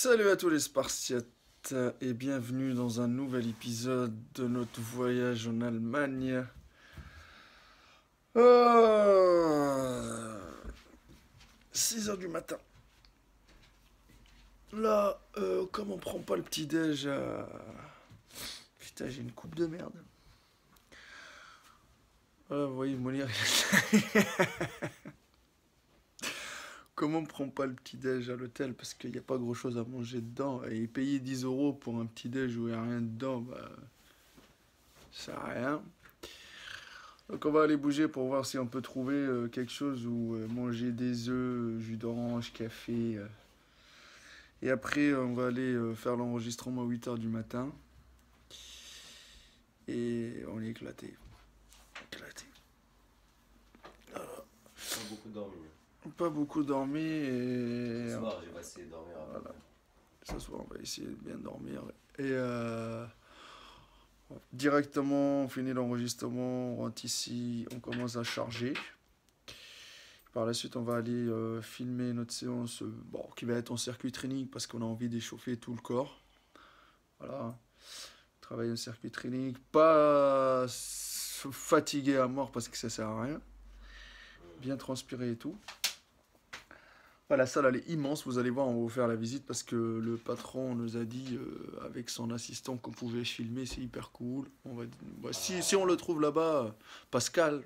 Salut à tous les Spartiates et bienvenue dans un nouvel épisode de notre voyage en Allemagne. 6 heures du matin. Là, comme on prend pas le petit-déj Putain, j'ai une coupe de merde. Voilà, vous voyez, Molière... Comment on prend pas le petit-déj à l'hôtel parce qu'il n'y a pas grand-chose à manger dedans et payer 10 euros pour un petit-déj où il n'y a rien dedans, bah, ça sert à rien. Donc on va aller bouger pour voir si on peut trouver quelque chose où manger des œufs, jus d'orange, café. Et après on va aller faire l'enregistrement à 8 heures du matin. Et on est éclaté. Éclaté. Pas beaucoup dormi. Pas beaucoup dormi et... Ce soir, j'ai pas essayé de dormir avant. Voilà. Ce soir, on va essayer de bien dormir. Et directement, on finit l'enregistrement, on rentre ici, on commence à charger. Par la suite, on va aller filmer notre séance qui va être en circuit training parce qu'on a envie d'échauffer tout le corps. Voilà. Travailler en circuit training, pas se fatiguer à mort parce que ça sert à rien. Bien transpirer et tout. La salle elle est immense, vous allez voir, on va vous faire la visite parce que le patron nous a dit avec son assistant qu'on pouvait filmer, c'est hyper cool. Si on le trouve là-bas, Pascal,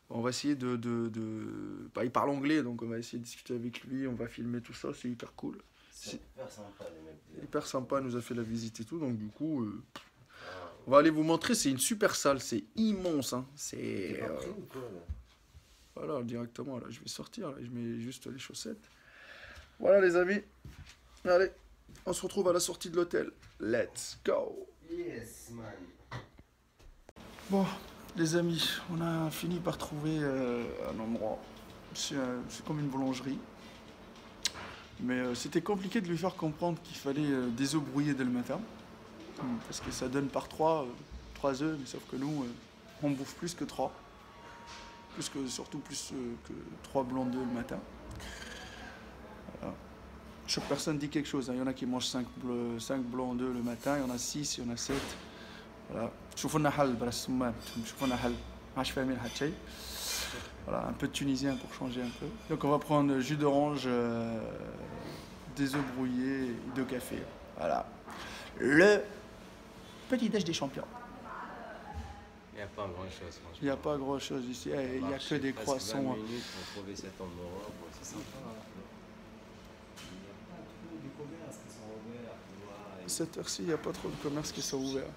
on va essayer il parle anglais, donc on va essayer de discuter avec lui, on va filmer tout ça, c'est hyper cool. C'est hyper sympa les mecs. Hyper sympa, nous a fait la visite et tout, donc du coup, on va aller vous montrer, c'est une super salle, c'est immense. Hein. C'est... ou quoi, là Voilà, directement, là, je vais sortir, là, je mets juste les chaussettes. Voilà les amis, allez, on se retrouve à la sortie de l'hôtel. Let's go. Yes, man. Bon, les amis, on a fini par trouver un endroit. C'est comme une boulangerie. Mais c'était compliqué de lui faire comprendre qu'il fallait des œufs brouillés dès le matin. Parce que ça donne par 3 œufs, mais sauf que nous, on bouffe plus que 3. Surtout plus que 3 blancs d'œufs le matin. Voilà. Chaque personne dit quelque chose. Hein. Il y en a qui mangent 5 blancs d'œufs le matin, il y en a 6, il y en a 7. Voilà. Voilà, un peu de tunisien pour changer un peu. Donc on va prendre jus d'orange, des œufs brouillés et de café. Voilà. Le petit déj des champions. Il n'y a pas grand chose, franchement. Il n'y a pas grand chose ici, il n'y a que des croissants. 20 minutes pour trouver cet endroit, c'est sympa. Il n'y a pas trop de commerces qui sont ouverts, tu vois. Cette heure-ci, il n'y a pas trop de commerces qui sont ouverts.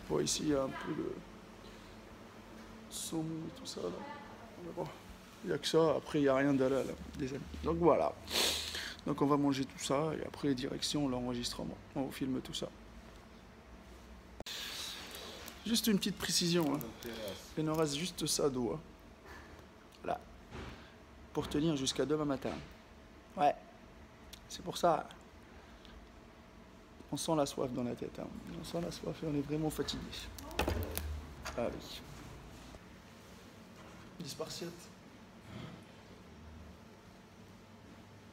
Bon, ici, il y a un peu de saumon et tout ça, là. Mais bon, il n'y a que ça, après, il n'y a rien d'halal, des amis. Donc voilà. Donc on va manger tout ça, et après, direction l'enregistrement. On vous filme tout ça. Juste une petite précision, hein. Il nous reste juste ça d'eau. Hein. Voilà. Pour tenir jusqu'à demain matin. Ouais. C'est pour ça. On sent la soif dans la tête. Hein. On sent la soif et on est vraiment fatigué. Allez. 10 Spartiates.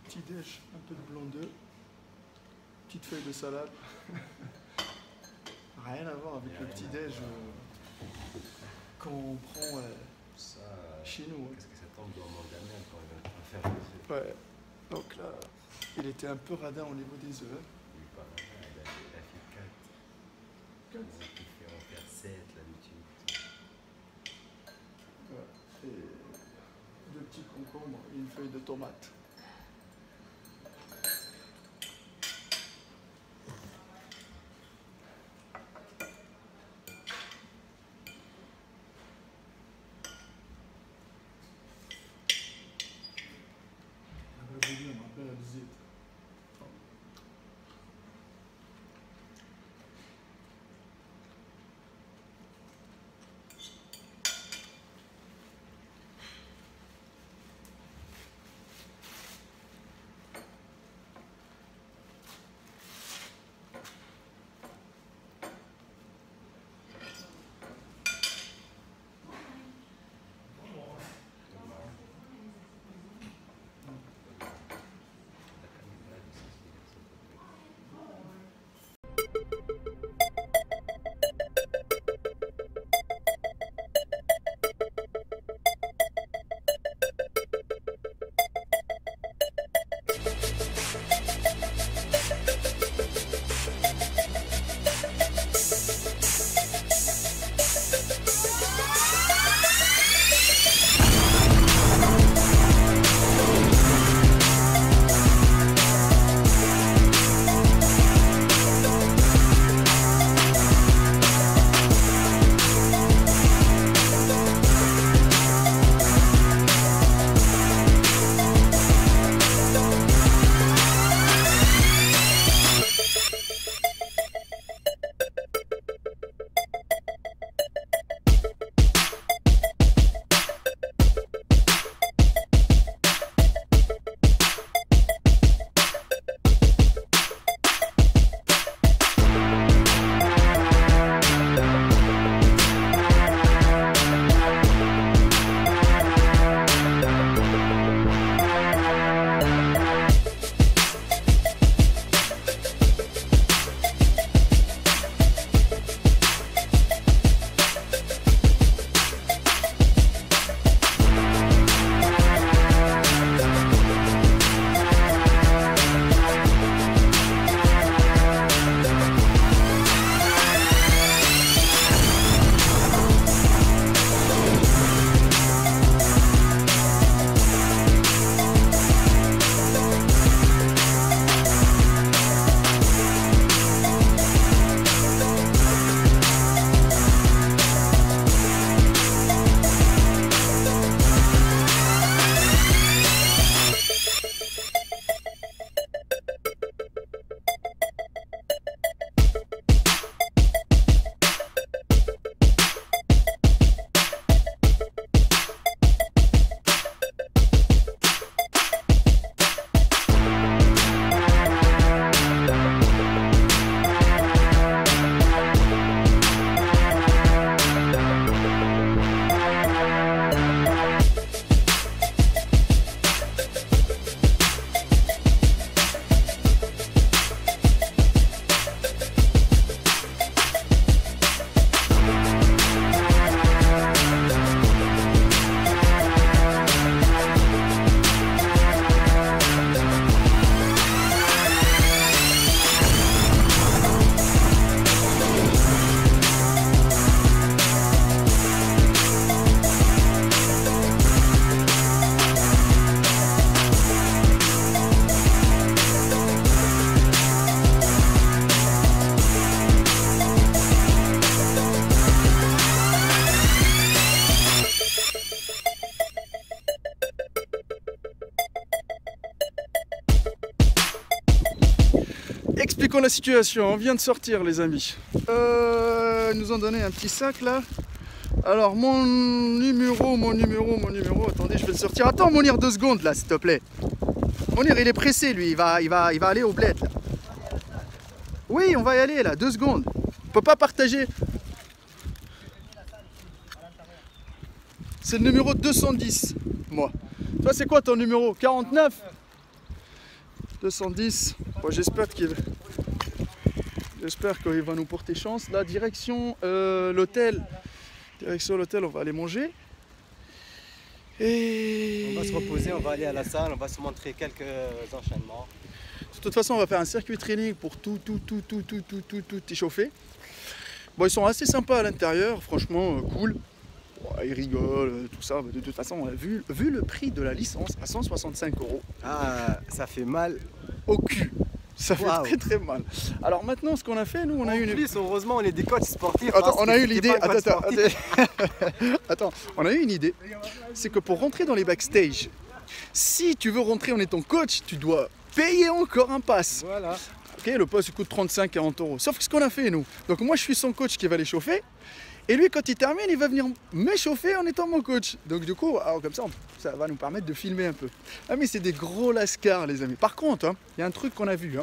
Petit déj, un peu de blanc d'œuf. Petite feuille de salade. Rien à voir avec le petit déj qu'on prend chez nous. Qu'est-ce que ça tombe dans mon gamin quand il va faire le truc. Ouais. Donc là, il était un peu radin au niveau des œufs. Oui, pas mal, il a fait 4. 4. Il fait en faire 7 l'habitude. Ouais. Et 2 petits concombres et une feuille de tomate. Expliquons la situation, on vient de sortir les amis. Ils nous ont donné un petit sac là. Alors mon numéro, attendez je vais le sortir. Attends Mounir 2 secondes là s'il te plaît. Mounir il est pressé lui, il va aller au bled là. Oui on va y aller là, 2 secondes. On peut pas partager. C'est le numéro 210 moi. Toi c'est quoi ton numéro? 49 210. Bon, j'espère qu'il va nous porter chance. Là, direction l'hôtel. Direction l'hôtel, on va aller manger. Et on va se reposer, on va aller à la salle, on va se montrer quelques enchaînements. De toute façon, on va faire un circuit training pour tout échauffer. Bon, ils sont assez sympas à l'intérieur, franchement, cool. Bon, ils rigolent, tout ça. De toute façon, vu le prix de la licence à 165 €. Ah, ça fait mal au cul. Ça fait très très mal. Alors maintenant, ce qu'on a fait, nous, on a eu une... heureusement, on est des coachs sportifs. Attends, on a eu l'idée. Attends, on a eu une idée. C'est que pour rentrer dans les backstage, si tu veux rentrer en étant coach, tu dois payer encore un pass. Voilà. Ok, le pass il coûte 35-40 €. Sauf que ce qu'on a fait, nous. Donc moi, je suis son coach qui va les chauffer. Et lui, quand il termine, il va venir m'échauffer en étant mon coach. Donc du coup, alors, comme ça va nous permettre de filmer un peu. Ah mais c'est des gros lascars, les amis. Par contre, il y a un truc qu'on a vu.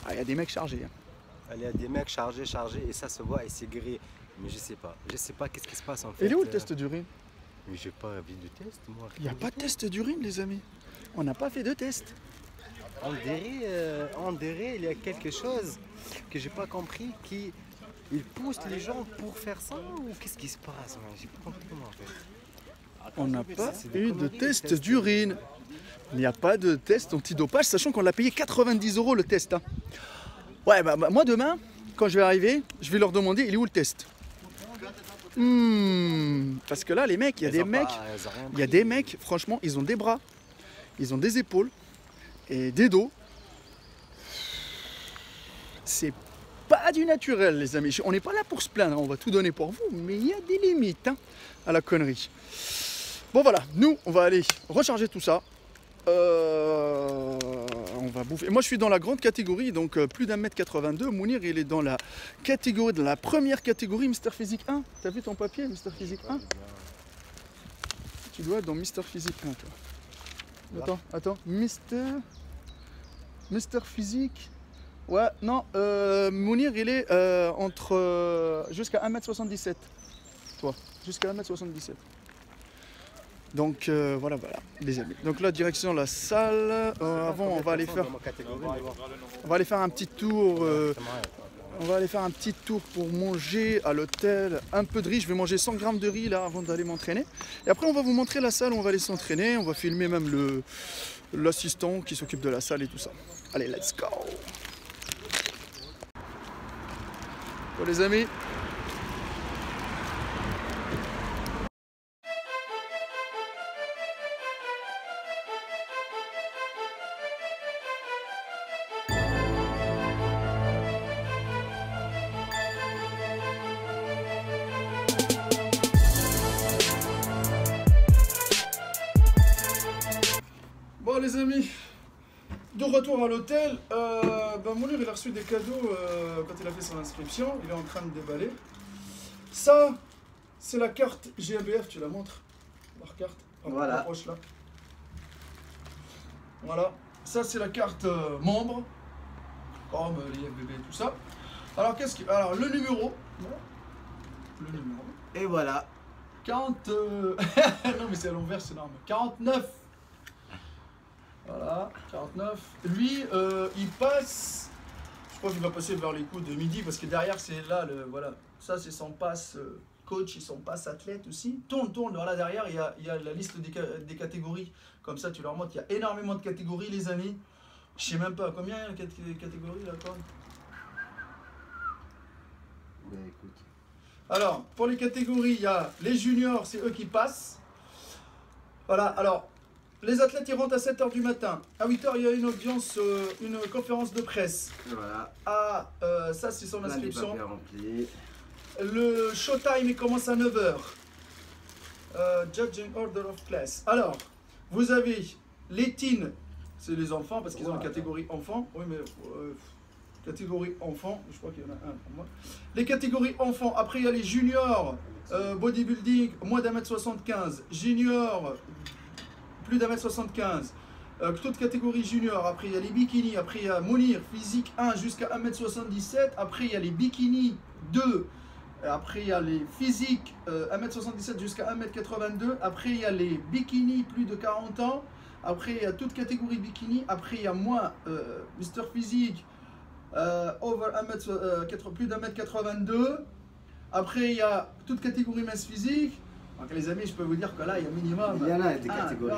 Ah, il y a des mecs chargés. Il y a des mecs chargés, et ça se voit et c'est gris. Mais je sais pas qu'est-ce qui se passe en fait. Et il est où le test d'urine? Mais j'ai pas envie de test, moi. Il n'y a pas de test d'urine, les amis. On n'a pas fait de test. On dirait il y a quelque chose que j'ai pas compris qui il pousse les gens pour faire ça ou qu'est-ce qui se passe? J'ai pas compris moi en fait. On n'a pas C'est des eu de conneries, les test tests. d'urine. Il n'y a pas de test antidopage, sachant qu'on l'a payé 90 € le test. Hein. Ouais, bah, moi demain, quand je vais arriver, je vais leur demander il est où le test. Parce que là, les mecs, il y a des mecs, franchement, ils ont des bras, ils ont des épaules et des dos. C'est pas du naturel, les amis. On n'est pas là pour se plaindre, on va tout donner pour vous, mais il y a des limites hein, à la connerie. Bon voilà, nous, on va aller recharger tout ça. On va bouffer. Moi, je suis dans la grande catégorie, donc plus d'1m82. Mounir, il est dans la catégorie, dans la première catégorie, Mister Physique 1. T'as vu ton papier, Mister Physique 1? Tu dois être dans Mister Physique 1, toi. Attends, Mister Physique. Ouais, non, Mounir, il est entre jusqu'à 1m77. Toi, jusqu'à 1m77. Donc voilà, les amis. Donc là, direction la salle. Avant, on va aller faire un petit tour. On va aller faire un petit tour pour manger à l'hôtel. Un peu de riz. Je vais manger 100 grammes de riz là avant d'aller m'entraîner. Et après, on va vous montrer la salle où on va aller s'entraîner. On va filmer même l'assistant qui s'occupe de la salle et tout ça. Allez, let's go. Bon les amis. Bon les amis, de retour à l'hôtel, Mounir il a reçu des cadeaux quand il a fait son inscription, il est en train de déballer. Ça, c'est la carte GABF, tu la montres, leur carte, Voilà. approche là. Voilà, ça c'est la carte membre, comme les FBB et tout ça. Alors alors le numéro, Et voilà. 40, non mais c'est à l'envers, c'est normal, 49. Voilà, 49. Lui, il passe, je crois qu'il va passer vers les coups de midi parce que derrière c'est là, voilà, ça c'est son passe coach et son passe athlète aussi. Tourne, voilà derrière il y a la liste des catégories, comme ça tu leur montres, il y a énormément de catégories les amis. Je sais même pas combien il y a de catégories là quand même. Ben, écoute. Alors, pour les catégories, il y a les juniors, c'est eux qui passent. Voilà, alors... Les athlètes ils rentrent à 7h du matin. À 8h, il y a une audience, une conférence de presse. Et voilà. Ça, c'est son Plein de inscription. papiers remplis. Le showtime, il commence à 9h. Judging Order of Class. Alors, vous avez les teens, c'est les enfants, parce qu'ils ont une catégorie enfants. Oui, mais catégorie enfants, je crois qu'il y en a un pour moi. Les catégories enfants, après il y a les juniors, bodybuilding, moins d'1m75. Junior, plus d'1m75, toute catégorie junior, après il y a les bikinis, après il y a Mounir, physique 1 jusqu'à 1m77, après il y a les bikinis 2, après il y a les physiques 1m77 jusqu'à 1m82, après il y a les bikinis plus de 40 ans, après il y a toute catégorie bikini, après il y a moi, Mister Physique, over 1m, plus d'1m82, après il y a toute catégorie mince physique. Donc les amis, je peux vous dire que là, il y a minimum... Il y en a des catégories.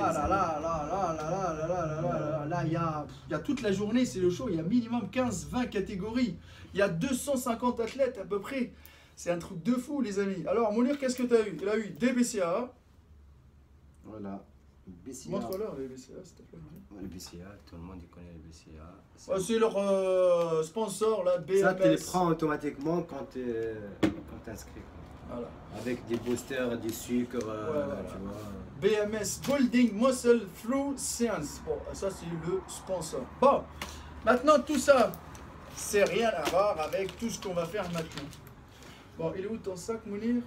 Là, il y a toute la journée, c'est le show, il y a minimum 15-20 catégories. Il y a 250 athlètes à peu près. C'est un truc de fou, les amis. Alors, Mounir, qu'est-ce que tu as eu? Il a eu des BCA. Voilà. BCA. Montre-leur les BCA, s'il te plaît. Les BCA, tout le monde connaît les BCA. C'est leur sponsor, là, BMS. Ça, tu les prends automatiquement quand tu t'inscris. Voilà. Avec des boosters, des sucres, tu vois. BMS, Building Muscle Through Science. Bon, ça c'est le sponsor. Bon, maintenant tout ça, c'est rien à voir avec tout ce qu'on va faire maintenant. Bon, il est où ton sac, Mounir?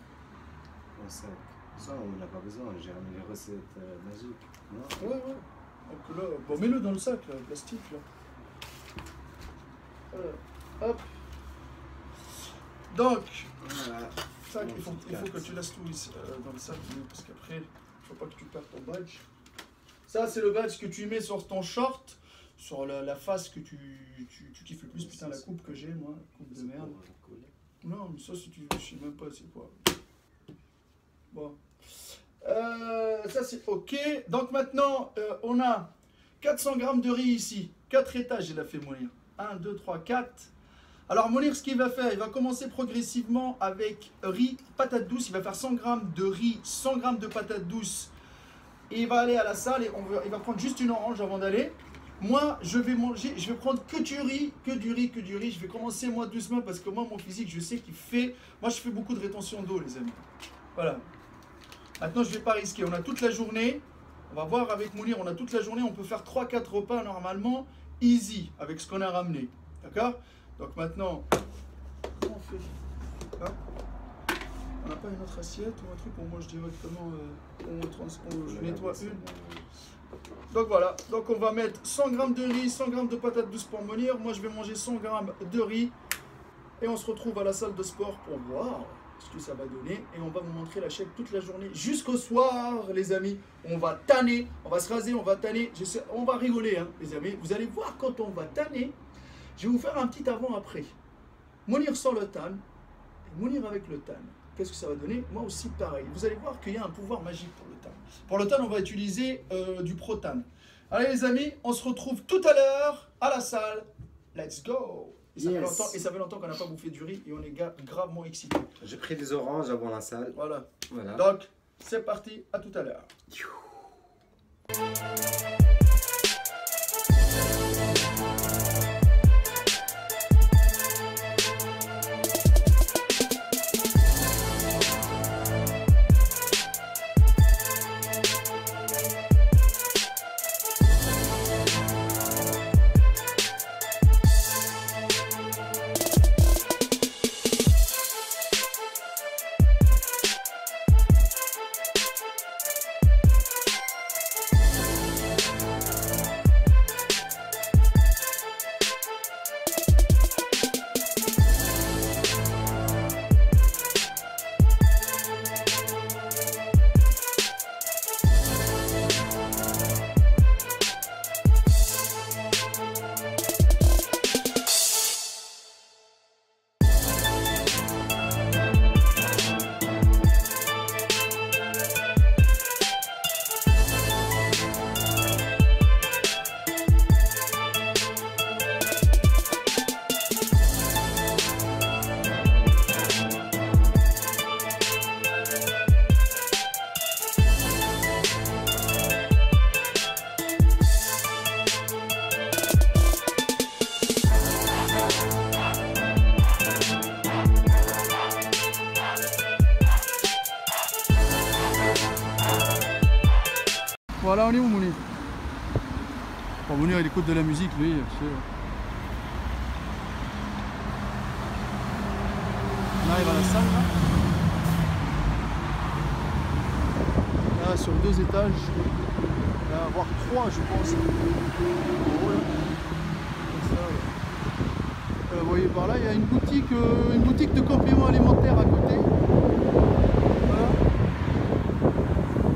Mon sac. Ça, on n'a pas besoin, j'ai ramené les recettes magiques. Non? Ouais. Donc là, bon, mets-le dans le sac, là, le plastique, là. Hop. Donc, voilà. Sac, il faut que tu laisses tout ici, dans le sac, parce qu'après, il ne faut pas que tu perdes ton badge. Ça, c'est le badge que tu mets sur ton short, sur la face que tu kiffes le plus. Putain, la coupe que j'ai, moi, coupe de merde. Non, mais ça, si tu veux, je sais même pas c'est quoi. Bon. Ça, c'est OK. Donc maintenant, on a 400 grammes de riz ici. 4 étages, il a fait Mounir. 1, 2, 3, 4. Alors Mounir, ce qu'il va faire, il va commencer progressivement avec riz, patate douce. Il va faire 100 grammes de riz, 100 grammes de patate douce. Et il va aller à la salle et il va prendre juste une orange avant d'aller. Moi, je vais manger, je vais prendre que du riz, que du riz, que du riz. Je vais commencer moi doucement parce que moi, mon physique, je sais qu'il fait... Moi, je fais beaucoup de rétention d'eau, les amis. Voilà. Maintenant, je ne vais pas risquer. On a toute la journée. On va voir avec Mounir, on a toute la journée. On peut faire 3-4 repas normalement, easy, avec ce qu'on a ramené. D'accord? Donc maintenant, comment on fait? Hein? On n'a pas une autre assiette ou un truc où on mange directement, je nettoie une. Donc voilà, donc on va mettre 100 grammes de riz, 100 grammes de patates douces pour Mounir. Moi je vais manger 100 grammes de riz. Et on se retrouve à la salle de sport pour voir ce que ça va donner. Et on va vous montrer la chaîne toute la journée jusqu'au soir, les amis. On va tanner, on va se raser, on va tanner. On va rigoler, hein, les amis. Vous allez voir quand on va tanner. Je vais vous faire un petit avant-après. Mounir sans le tan et Mounir avec le tan. Qu'est-ce que ça va donner? Moi aussi pareil. Vous allez voir qu'il y a un pouvoir magique pour le tan. Pour le tan, on va utiliser du Protan. Allez les amis, on se retrouve tout à l'heure à la salle. Let's go! Et ça fait longtemps qu'on n'a pas bouffé du riz et on est gravement excités. J'ai pris des oranges avant la salle. Voilà. Donc, c'est parti, à tout à l'heure. Voilà, on est où Mounir? Bon, Mounir il écoute de la musique lui. On arrive à la salle là. Là sur 2 étages, il va y avoir 3 je pense. En haut, là. Comme ça, là. Vous voyez par là, il y a une boutique de compléments alimentaires à côté. Voilà.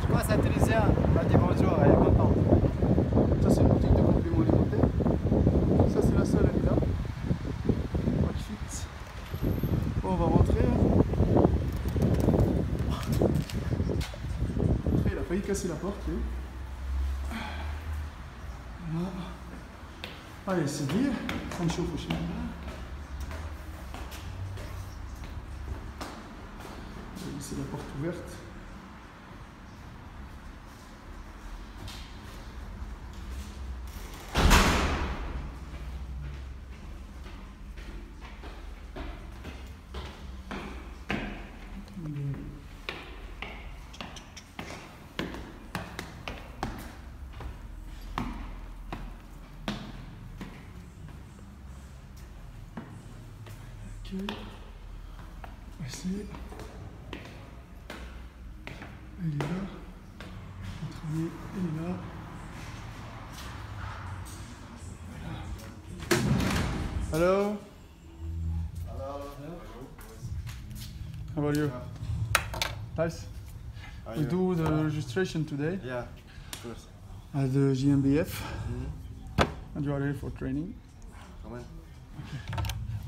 Je pense à Thérésia, elle m'a dit bonjour, elle est contente. Ça c'est une boutique de compléments alimentaires. Ça c'est la salle, elle est là. Outfit. Bon, on va rentrer. Il a failli casser la porte. Lui. Voilà. Allez, c'est dit. On chauffe au chien. On va laisser la porte ouverte. Ok, voici, elle est là, notre ami est là, voilà. Hello. How are you? Nice. We do the registration today. Yeah, of course. At the GmbF. And you are here for training. Come on.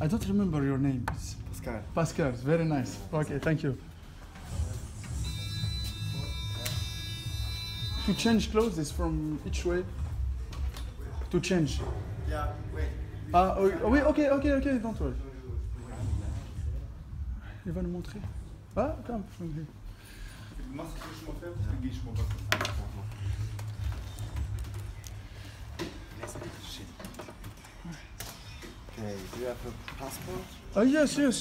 I don't remember your name. Pascal. Pascal, very nice. Okay, thank you. To change clothes is from each way. To change. Yeah, wait. Ah oui, ok, don't worry. Il va nous montrer. Ah, come. Moi, c'est ce que je m'en fais, parce que Guy, je m'en vais. Okay, do you have a passport? Ah, yes. Right.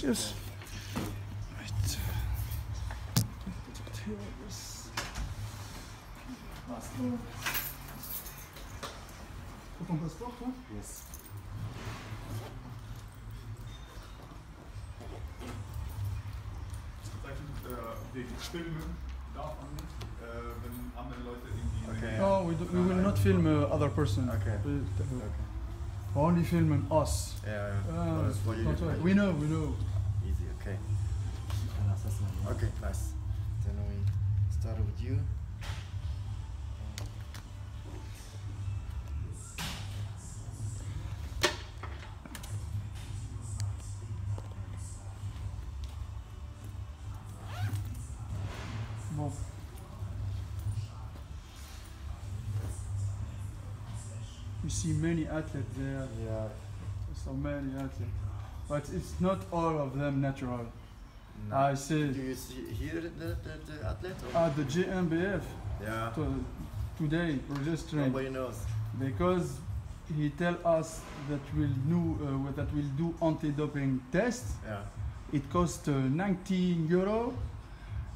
Passport. Faut ton passeport, toi? Yes. Wegen Filmen darf man nicht, wenn andere Leute irgendwie... Okay. No, we will not film other person. Okay. We Okay. only film us. Yeah, Ah, But for you, don't worry. We know. Easy, okay. Okay, nice. Then we start with you. Bon. You see many athletes there. Yeah. So many athletes. But it's not all of them natural. No. I see. Do you see here the athlete? Or? At the GmbF Yeah. today registering Nobody knows. because he tell us that we'll do anti-doping test. Yeah. It costs 19 euro,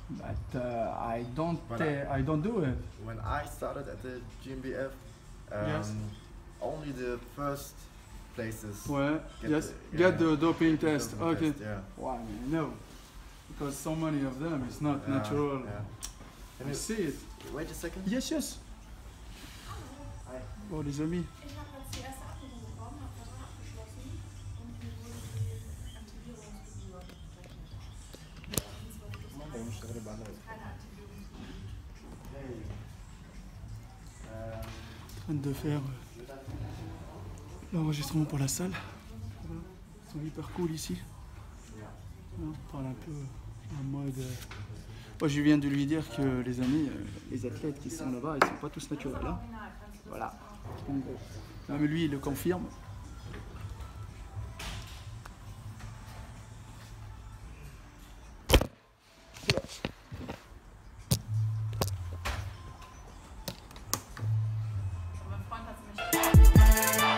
but I don't do it. When I started at the GmbF, Yes. only the first places Well, Get get the- the doping the test. doping Okay. test, yeah. Why? No, because so many of them is not Yeah, natural. Yeah. Can I you see it. wait a second? Yes. Hi. Oh, les amis. Ich habe jetzt die erste Ablehnung bekommen, habe Vertrag abgeschlossen und mir wurde die Aktivierungsgebühr berechnet. Keine Aktivierungsgebühr. En train de faire l'enregistrement pour la salle. Voilà. Ils sont hyper cool ici. On parle un peu en mode. Moi, je viens de lui dire que les amis, les athlètes qui sont là-bas, ils sont pas tous naturels. Hein. Voilà. En gros. Même lui, il le confirme. Mein Freund hat mich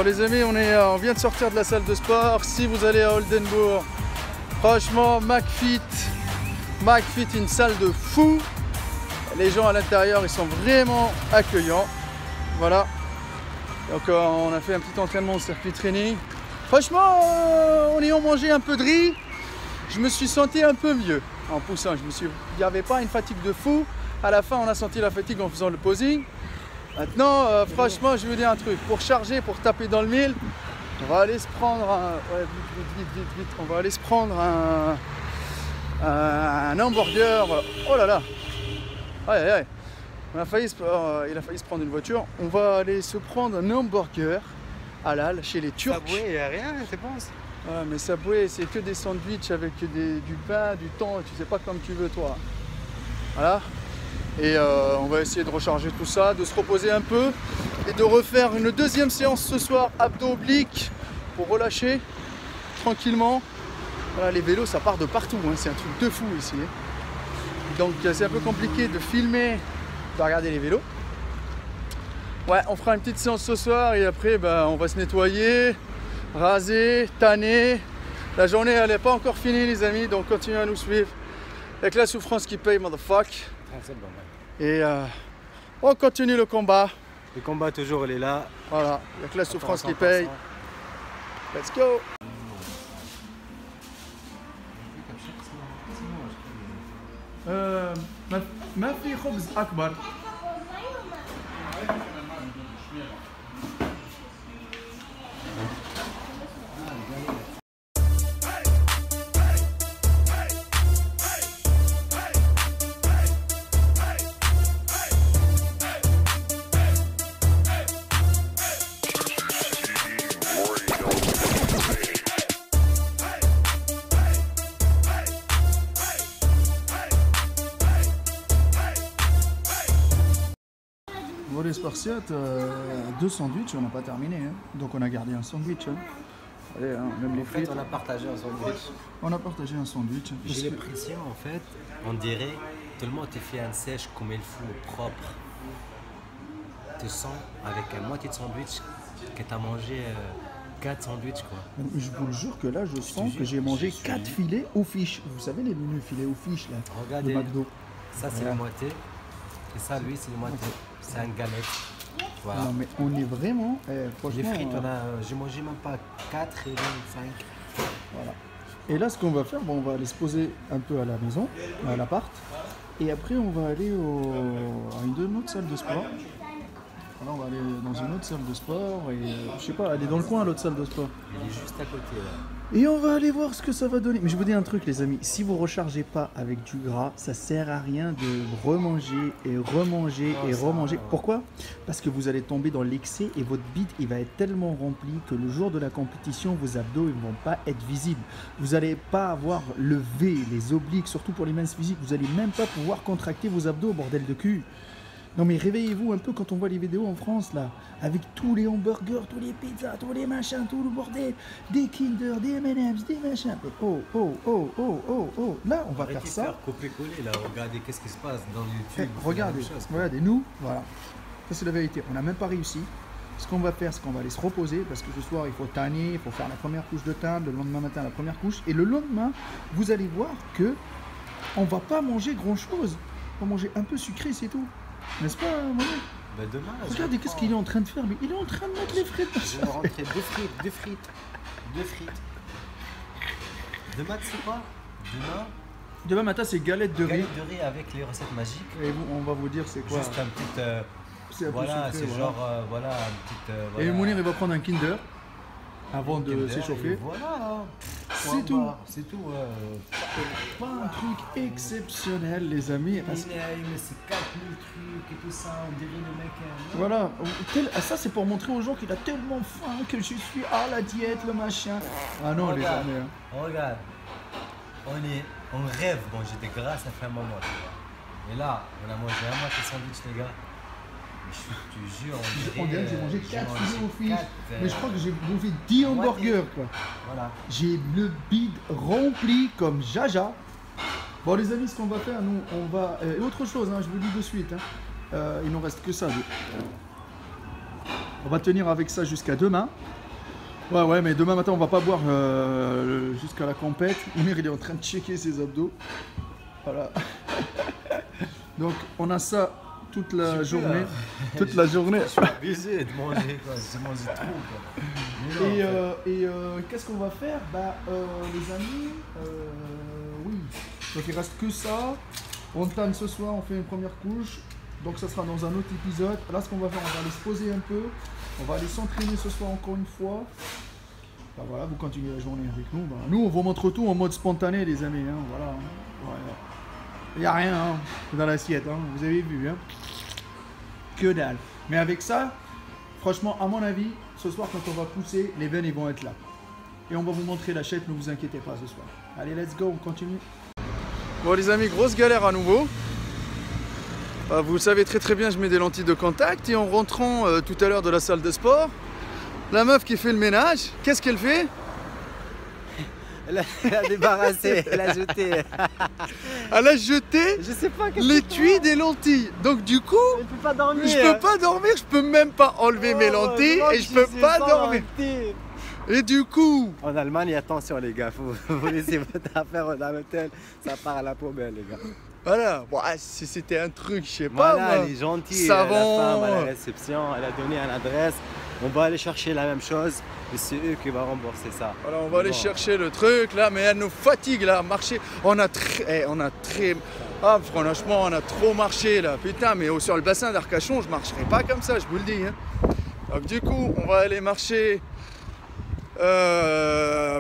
Bon les amis, on vient de sortir de la salle de sport. Si vous allez à Oldenbourg, franchement, McFit, une salle de fou. Les gens à l'intérieur, ils sont vraiment accueillants. Voilà. Donc on a fait un petit entraînement au circuit training. Franchement, en ayant mangé un peu de riz, je me suis senti un peu mieux en poussant. Il n'y avait pas une fatigue de fou. À la fin, on a senti la fatigue en faisant le posing. Maintenant, franchement, je vais vous dire un truc. Pour charger, pour taper dans le mille, on va aller se prendre un... Ouais, vite. On va aller se prendre un hamburger. Oh là là. Aïe. Il a failli se prendre une voiture. On va aller se prendre un hamburger halal chez les Turcs. Subway, il n'y a rien, je pense. Ouais, mais Subway, c'est que des sandwichs avec du pain, du thon, tu sais pas comme tu veux toi. Voilà. Et on va essayer de recharger tout ça, de se reposer un peu et de refaire une deuxième séance ce soir, abdos obliques, pour relâcher tranquillement. Voilà, les vélos, ça part de partout, hein. C'est un truc de fou ici. Donc c'est un peu compliqué de filmer, de regarder les vélos. Ouais, on fera une petite séance ce soir et après on va se nettoyer, raser, tanner. La journée elle n'est pas encore finie les amis, donc continuez à nous suivre. Avec la souffrance qui paye, motherfuck. Et on continue le combat. Le combat toujours il est là. Voilà, avec la souffrance qui paye. Let's go. ما في خبز أكبر. Bon les Spartiates, 2 sandwichs, on n'a pas terminé, hein. Donc on a gardé un sandwich. Hein. Allez, hein, même les frites. On a partagé un sandwich. On a partagé un sandwich. J'ai l'impression en fait, on dirait tellement tu fais un sèche comme il faut, propre. Tu sens avec un moitié de sandwich que tu as mangé 4 sandwichs quoi. Je vous le jure que là je sens que j'ai mangé 4 filets aux fiches. Vous savez les menus filets aux fiches là. Regardez, de McDo. Ça c'est la moitié. Et ça lui c'est la moitié. C'est un galette. Voilà. Non mais on est vraiment, franchement... Les frites, j'ai mangé même pas 4 et 25. Voilà. Et là ce qu'on va faire, on va aller se poser un peu à la maison, à l'appart. Et après on va aller à une autre salle de sport. Voilà, on va aller dans une autre salle de sport et je sais pas, aller dans le coin l'autre salle de sport. Il est juste à côté là. Et on va aller voir ce que ça va donner. Mais je vous dis un truc les amis, si vous rechargez pas avec du gras, ça sert à rien de remanger et remanger et remanger. Pourquoi? Parce que vous allez tomber dans l'excès et votre bide il va être tellement rempli que le jour de la compétition, vos abdos ils vont pas être visibles. Vous n'allez pas avoir le V, les obliques, surtout pour les minces physiques. Vous n'allez même pas pouvoir contracter vos abdos, bordel de cul. Non mais réveillez-vous un peu quand on voit les vidéos en France là, avec tous les hamburgers, tous les pizzas, tous les machins, tout le bordel, des Kinder, des M&M's, des machins. Mais oh, là on va faire ça. Faire copier-coller là, regardez qu'est-ce qui se passe dans YouTube. Regardez, nous, voilà. Ça c'est la vérité, on n'a même pas réussi. Ce qu'on va faire, c'est qu'on va aller se reposer parce que ce soir il faut tanner, il faut faire la première couche de teint, le lendemain matin la première couche. Et le lendemain, vous allez voir que on va pas manger grand chose. On va manger un peu sucré, c'est tout. N'est-ce pas, Mohamed? Bah demain, regardez qu'est-ce qu'il est en train de faire, lui. Il est en train de mettre les frites. Je vais rentrer 2 frites. Demain, tu sais quoi? Demain matin, c'est galette de riz. Galette de riz avec les recettes magiques. Et on va vous dire c'est quoi. Juste un petit... c'est un voilà, peu sucré, c'est genre... voilà, un petit... Et le Mounir, il va prendre un Kinder avant de s'échauffer. Voilà. C'est tout. C'est tout. Pas un truc exceptionnel, les amis. Mais c'est 4000 trucs et tout ça, on dirait le mec... Voilà, ça c'est pour montrer aux gens qu'il a tellement faim que je suis à la diète, le machin. Ah non, les amis. Regarde, on rêve, bon j'étais gras, ça fait un moment. Et là, on a mangé un moitié sandwich les gars. Je te jure, on dirait que j'ai mangé 4 filets aux fiches. Mais je crois que j'ai bouffé 10 hamburgers quoi. Voilà. J'ai le bide rempli comme Jaja. Bon les amis, ce qu'on va faire, nous on va... et autre chose, hein, je vous le dis de suite, hein, il n'en reste que ça. On va tenir avec ça jusqu'à demain. Ouais, mais demain matin, on va pas boire jusqu'à la compète. Mounir, il est en train de checker ses abdos. Voilà. Donc, on a ça toute la journée. Toute la journée. Je suis abusé de manger, quoi. J'ai mangé trop, quoi. Et qu'est-ce qu'on va faire? Bah, les amis, oui. Donc, il reste que ça. On tanne ce soir, on fait une première couche. Donc, ça sera dans un autre épisode. Là, ce qu'on va faire, on va aller se poser un peu. On va aller s'entraîner ce soir encore une fois. Bah, voilà, vous continuez la journée avec nous. Bah, nous, on vous montre tout en mode spontané, les amis. Hein, voilà. Ouais. Il n'y a rien hein, dans l'assiette, hein, vous avez vu. Hein. Que dalle. Mais avec ça, franchement, à mon avis, ce soir, quand on va pousser, les veines ils vont être là. Et on va vous montrer la chaîne, ne vous inquiétez pas ce soir. Allez, let's go, on continue. Bon, les amis, grosse galère à nouveau. Vous le savez très bien, je mets des lentilles de contact. Et en rentrant tout à l'heure de la salle de sport, la meuf qui fait le ménage, qu'est-ce qu'elle fait? Elle a débarrassé, elle a jeté. Elle a jeté Je sais pas l'étui des lentilles. Donc du coup, elle peut pas dormir. Je peux pas dormir, je peux même pas enlever mes lentilles et je peux pas dormir. Et du coup... En Allemagne, attention les gars, vous laissez votre affaire en hôtel, ça part à la poubelle les gars. Voilà, bon, si c'était un truc, je sais pas moi. elle est gentille, savon. La femme à la réception, elle a donné une adresse. On va aller chercher la même chose et c'est eux qui vont rembourser ça. Voilà, on va aller chercher le truc là, mais elle nous fatigue là, marcher. On a très... Ah, franchement, on a trop marché là, putain, mais sur le bassin d'Arcachon, je marcherai pas comme ça, je vous le dis. Hein. Donc du coup, on va aller marcher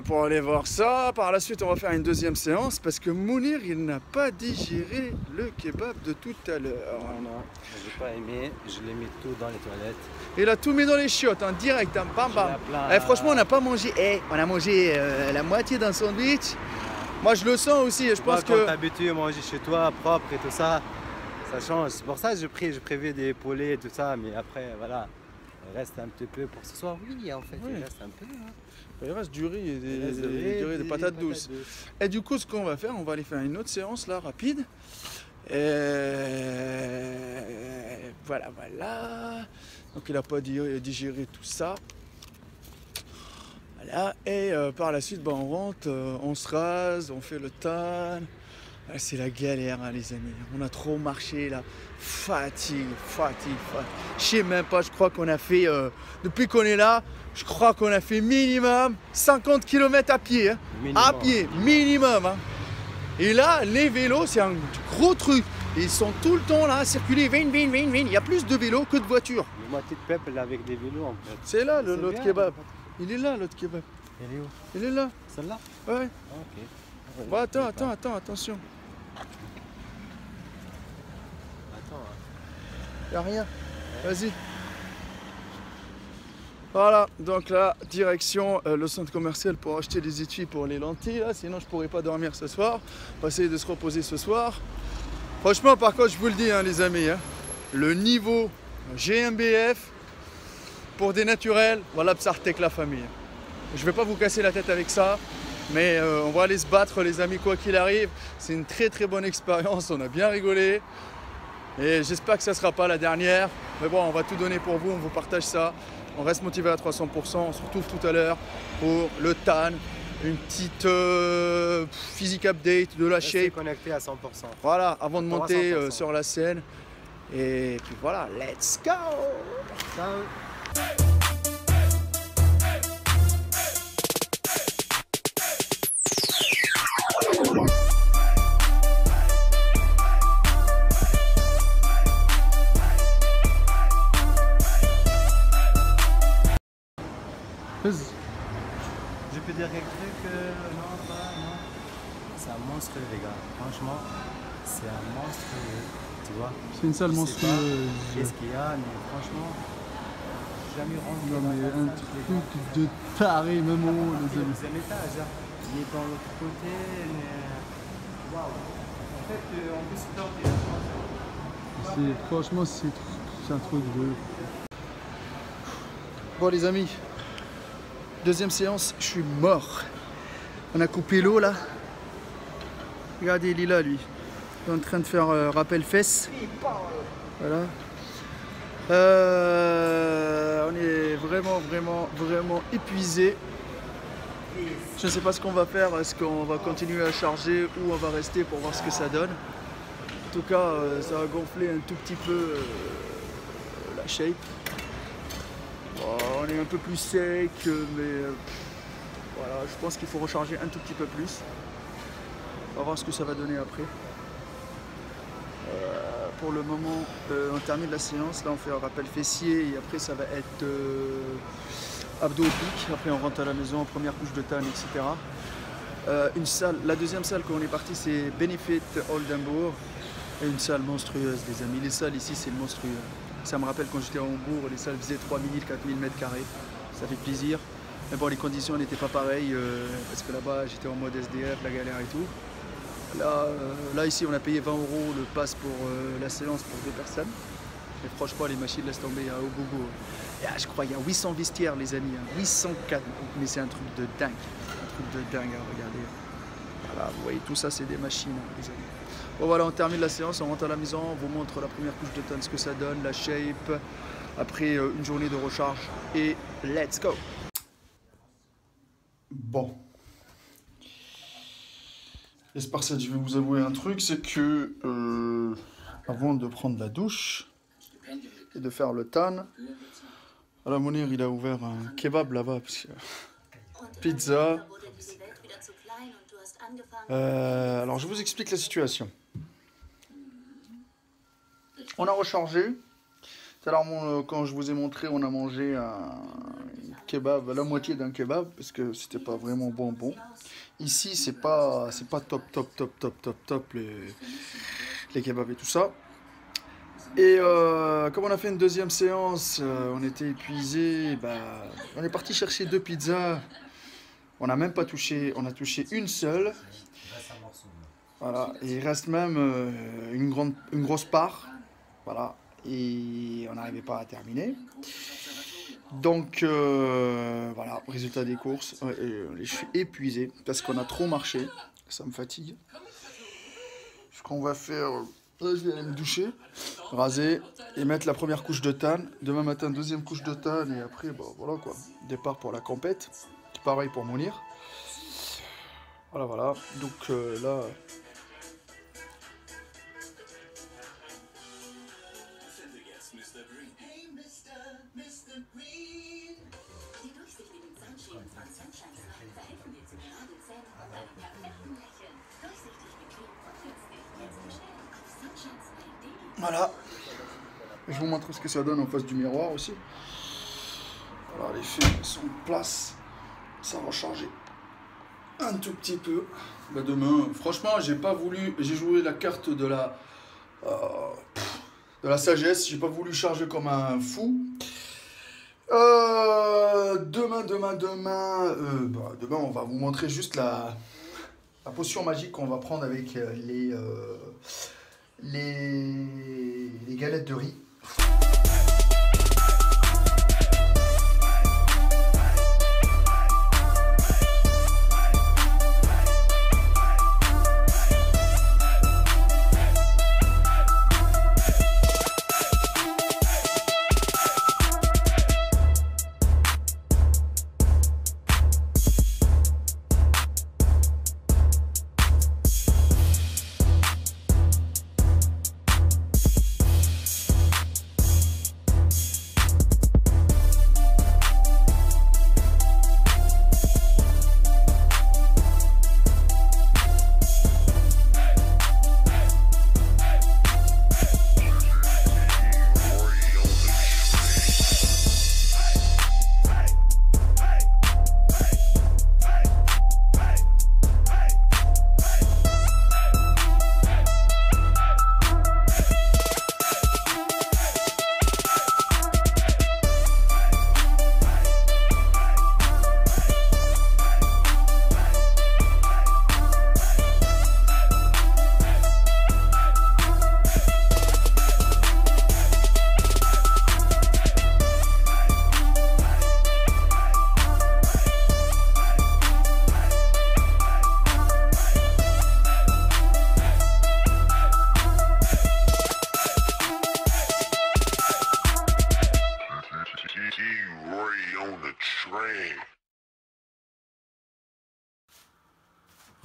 pour aller voir ça. Par la suite, on va faire une deuxième séance parce que Mounir, il n'a pas digéré le kebab de tout à l'heure. Non, j'ai pas aimé, je l'ai mis tout dans les toilettes. Il a tout mis dans les chiottes, hein, direct, hein, bam bam. Franchement, on n'a pas mangé, on a mangé la moitié d'un sandwich. Moi, je le sens aussi, je pense que... Quand t'es habitué à manger chez toi, propre et tout ça, ça change. C'est pour ça que je prévois des poulets et tout ça, mais après, voilà, il reste un petit peu pour ce soir. Oui, en fait, oui. Il reste un peu. Hein. Il reste du riz et des patates douces. Et du coup, ce qu'on va faire, on va aller faire une autre séance là, rapide. Voilà. Donc il n'a pas digéré tout ça. Voilà. Et par la suite, on rentre, on se rase, on fait le tan. C'est la galère, hein, les amis. On a trop marché là. Fatigue. Je sais même pas, je crois qu'on a fait, depuis qu'on est là, je crois qu'on a fait minimum 50 km à pied. Hein. À pied, minimum. Hein. Et là, les vélos, c'est un gros truc. Ils sont tout le temps là à circuler, vin. Il y a plus de vélos que de voitures. La moitié de peuple avec des vélos en fait. C'est là l'autre kebab. Il est là l'autre kebab. Il est où? Il est là. Celle-là? Ouais. Ok. Bon, attention. Attends. Y a rien. Vas-y. Voilà, donc là, direction le centre commercial pour acheter des étuis pour les lentilles. Là. Sinon, je pourrais pas dormir ce soir. On va essayer de se reposer ce soir. Franchement, par contre, je vous le dis, hein, les amis, hein, le niveau GmbF pour des naturels, voilà, Psartek la famille. Je vais pas vous casser la tête avec ça, mais on va aller se battre, les amis, quoi qu'il arrive. C'est une très bonne expérience, on a bien rigolé. Et j'espère que ça ne sera pas la dernière. Mais bon, on va tout donner pour vous, on vous partage ça. On reste motivé à 300%, on se retrouve tout à l'heure pour le TAN. Une petite physique update de la shape. Connecté à 100%. Voilà, avant de monter sur la scène. Et puis voilà, let's go! Ciao. Je peux dire quelque chose non. C'est un monstre les gars, franchement, c'est un monstre, tu vois. C'est une salle monstrueuse. Qu'est-ce qu'il y a, mais franchement, jamais rendu. Non mais un truc de taré, même au haut, les amis. Deuxième étage, hein. Mais dans l'autre côté, waouh. En fait, on peut se planter. Franchement, c'est un truc de... Bon les amis, deuxième séance, je suis mort. On a coupé l'eau là. Regardez, il est là lui. Il est en train de faire rappel fesses. Voilà. On est vraiment épuisé. Je ne sais pas ce qu'on va faire. Est-ce qu'on va continuer à charger ou on va rester pour voir ce que ça donne? En tout cas, ça a gonflé un tout petit peu la shape. Bon, on est un peu plus sec, mais voilà, je pense qu'il faut recharger un tout petit peu plus. On va voir ce que ça va donner après. Pour le moment, on termine la séance. Là, on fait un rappel fessier et après, ça va être abdos obliques. Après, on rentre à la maison, première couche de tanne, etc. Une salle, la deuxième salle quand on est parti, c'est Benefit Oldenburg. Et une salle monstrueuse, les amis. Les salles ici, c'est monstrueux. Ça me rappelle quand j'étais à Hambourg, les salles faisaient 3000, 4000 mètres carrés. Ça fait plaisir. Mais bon, les conditions n'étaient pas pareilles parce que là-bas, j'étais en mode SDF, la galère et tout. Là ici, on a payé 20 € le pass pour la séance pour 2 personnes. Mais franchement, les machines laissent tomber au gogo. Je crois qu'il y a 800 vestiaires, les amis. 804. Mais c'est un truc de dingue. Un truc de dingue à regarder. Voilà, vous voyez, tout ça, c'est des machines, les amis. Bon, voilà, on termine la séance, on rentre à la maison, on vous montre la première couche de tonne, ce que ça donne, la shape. Après une journée de recharge. Et let's go! Bon. J'espère que je vais vous avouer un truc, c'est que avant de prendre la douche et de faire le tan, à la Mounir, il a ouvert un kebab là-bas, parce que pizza. Alors je vous explique la situation. On a rechargé. Tout à l'heure, quand je vous ai montré, on a mangé un kebab, la moitié d'un kebab, parce que c'était pas vraiment bon. Ici, c'est pas top les kebabs et tout ça. Et comme on a fait une deuxième séance, on était épuisé. On est parti chercher 2 pizzas. On n'a même pas touché, on a touché une seule. Voilà, et il reste même une grosse part. Voilà, et on n'arrivait pas à terminer. Donc voilà, résultat des courses. Je suis épuisé parce qu'on a trop marché. Ça me fatigue. Ce qu'on va faire, là je vais aller me doucher, raser et mettre la première couche de tan. Demain matin, deuxième couche de tan et après, voilà quoi. Départ pour la compète. Pareil pour Mounir. Voilà. Donc là. Voilà. Je vous montre ce que ça donne en face du miroir aussi. Voilà, les fils sont en place. Ça va changer un tout petit peu. Demain, franchement, j'ai pas voulu. J'ai joué la carte de la sagesse. J'ai pas voulu charger comme un fou. Demain, on va vous montrer juste la potion magique qu'on va prendre avec les galettes de riz.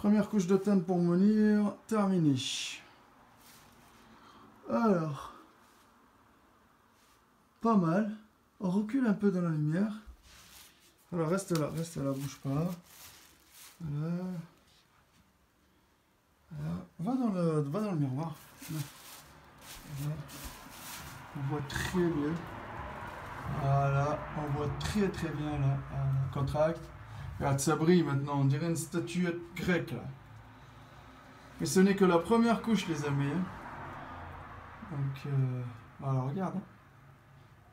Première couche de tan pour Monir, terminé. Alors, pas mal. On recule un peu dans la lumière. Alors reste là, bouge pas. Voilà. Voilà. Va dans le miroir. Là. Voilà. On voit très bien. Voilà, on voit très très bien là. Contracte. Regarde, ça brille maintenant, on dirait une statuette grecque là. Mais ce n'est que la première couche, les amis. Donc, voilà, regarde. Hein.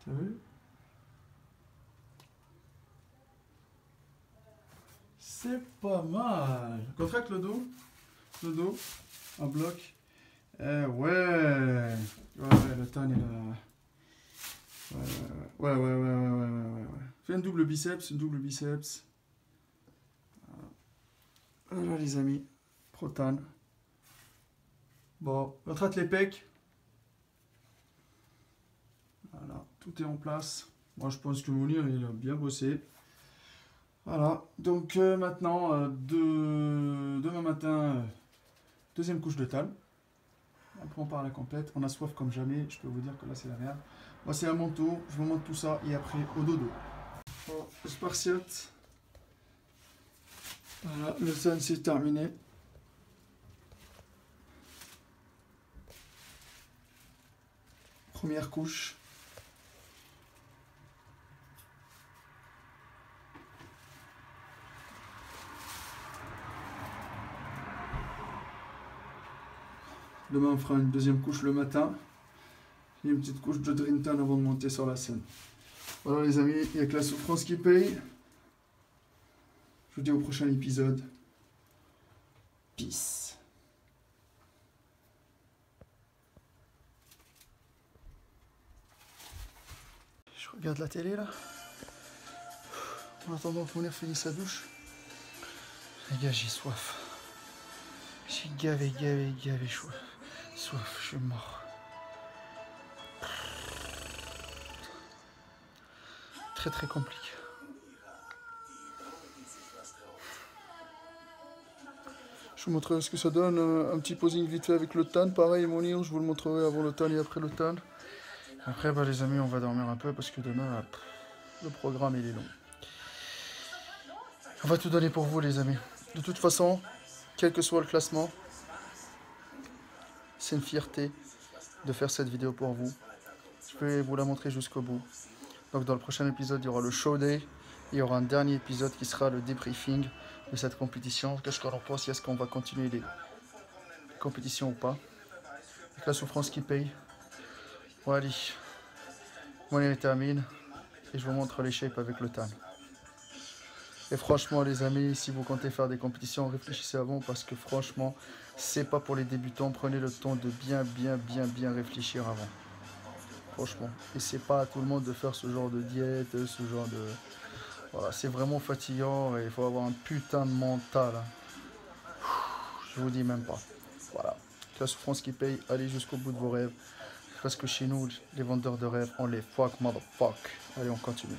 T'as vu? C'est pas mal. Contracte le dos, en bloc. Ouais. Ouais, le tan est là. Ouais. Fais une double biceps, Voilà les amis, Protan. Bon, retraite les pecs. Voilà, tout est en place. Moi je pense que Mounir il a bien bossé. Voilà, donc maintenant, demain matin, deuxième couche de tan. Après on part à la complète, on a soif comme jamais, je peux vous dire que là c'est la merde. Moi c'est à mon tour, je vous montre tout ça et après au dodo. Bon, spartiate. Voilà, le tan c'est terminé. Première couche. Demain on fera une deuxième couche le matin. Et une petite couche de Dream Tan avant de monter sur la scène. Voilà les amis, il n'y a que la souffrance qui paye. Je vous dis au prochain épisode. Peace. Je regarde la télé là. En attendant que Mounir finisse sa douche. Les gars, j'ai soif. J'ai gavé soif. Je suis mort. Très compliqué. Je vous montrerai ce que ça donne, un petit posing vite fait avec le tan, pareil Mounir, je vous le montrerai avant le tan et après le tan. Après bah, les amis on va dormir un peu parce que demain le programme il est long. On va tout donner pour vous les amis. De toute façon, quel que soit le classement, c'est une fierté de faire cette vidéo pour vous. Je vais vous la montrer jusqu'au bout. Donc dans le prochain épisode, il y aura le show day. Il y aura un dernier épisode qui sera le débriefing de cette compétition. Qu'est-ce qu'on en pense? Est-ce qu'on va continuer les compétitions ou pas? Avec la souffrance qui paye. Bon allez, Mounir termine. Et je vous montre les shapes avec le tan. Et franchement les amis, si vous comptez faire des compétitions, réfléchissez avant parce que franchement, c'est pas pour les débutants. Prenez le temps de bien réfléchir avant. Franchement. Et c'est pas à tout le monde de faire ce genre de diète, ce genre de... Voilà, c'est vraiment fatigant et il faut avoir un putain de mental. Je vous dis même pas. Voilà. La souffrance qui paye, allez jusqu'au bout de vos rêves. Parce que chez nous, les vendeurs de rêves, on les fuck, motherfuck. Allez, on continue.